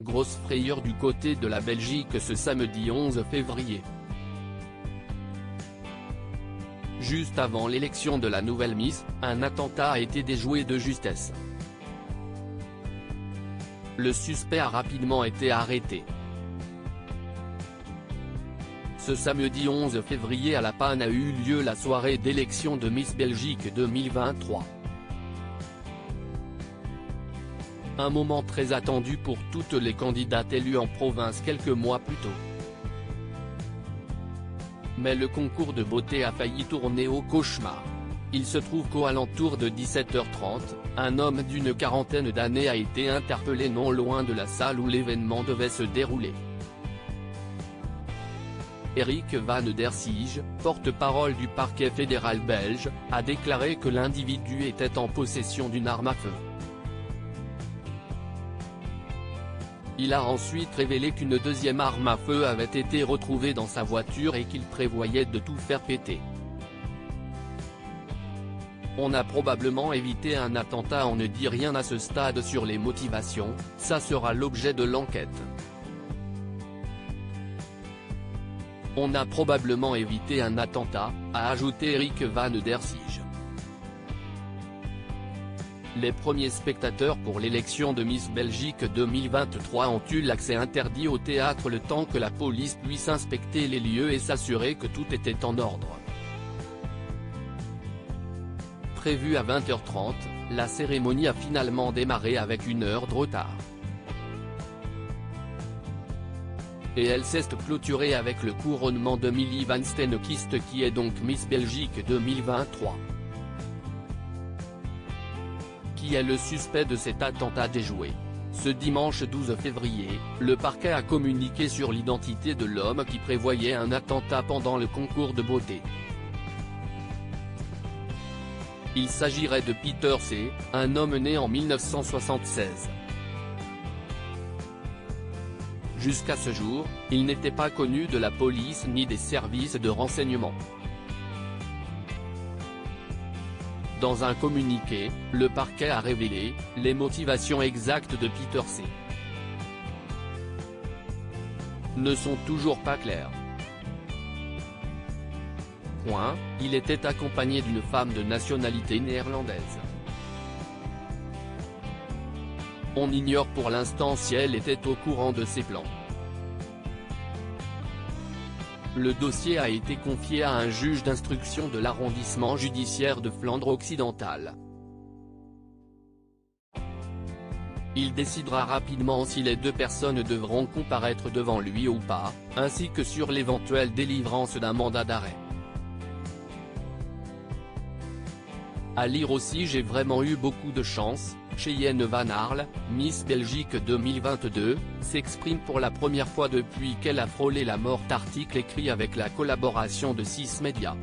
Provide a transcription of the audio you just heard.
Grosse frayeur du côté de la Belgique ce samedi 11 février. Juste avant l'élection de la nouvelle Miss, un attentat a été déjoué de justesse. Le suspect a rapidement été arrêté. Ce samedi 11 février à La Panne a eu lieu la soirée d'élection de Miss Belgique 2023. Un moment très attendu pour toutes les candidates élues en province quelques mois plus tôt. Mais le concours de beauté a failli tourner au cauchemar. Il se trouve qu'aux alentours de 17h30, un homme d'une quarantaine d'années a été interpellé non loin de la salle où l'événement devait se dérouler. Eric Van der Siege, porte-parole du parquet fédéral belge, a déclaré que l'individu était en possession d'une arme à feu. Il a ensuite révélé qu'une deuxième arme à feu avait été retrouvée dans sa voiture et qu'il prévoyait de tout faire péter. On a probablement évité un attentat. On ne dit rien à ce stade sur les motivations, ça sera l'objet de l'enquête. On a probablement évité un attentat, a ajouté Eric Van der Siege. Les premiers spectateurs pour l'élection de Miss Belgique 2023 ont eu l'accès interdit au théâtre le temps que la police puisse inspecter les lieux et s'assurer que tout était en ordre. Prévue à 20h30, la cérémonie a finalement démarré avec une heure de retard. Et elle s'est clôturée avec le couronnement de Millie Van Steenkist qui est donc Miss Belgique 2023. Qui est le suspect de cet attentat déjoué? Ce dimanche 12 février, le parquet a communiqué sur l'identité de l'homme qui prévoyait un attentat pendant le concours de beauté. Il s'agirait de Peter C., un homme né en 1976. Jusqu'à ce jour, il n'était pas connu de la police ni des services de renseignement. Dans un communiqué, le parquet a révélé les motivations exactes de Peter C. ne sont toujours pas claires. Il était accompagné d'une femme de nationalité néerlandaise. On ignore pour l'instant si elle était au courant de ces plans. Le dossier a été confié à un juge d'instruction de l'arrondissement judiciaire de Flandre occidentale. Il décidera rapidement si les deux personnes devront comparaître devant lui ou pas, ainsi que sur l'éventuelle délivrance d'un mandat d'arrêt. À lire aussi: j'ai vraiment eu beaucoup de chance. Cheyenne Van Arle, Miss Belgique 2022, s'exprime pour la première fois depuis qu'elle a frôlé la mort. Article écrit avec la collaboration de 6 médias.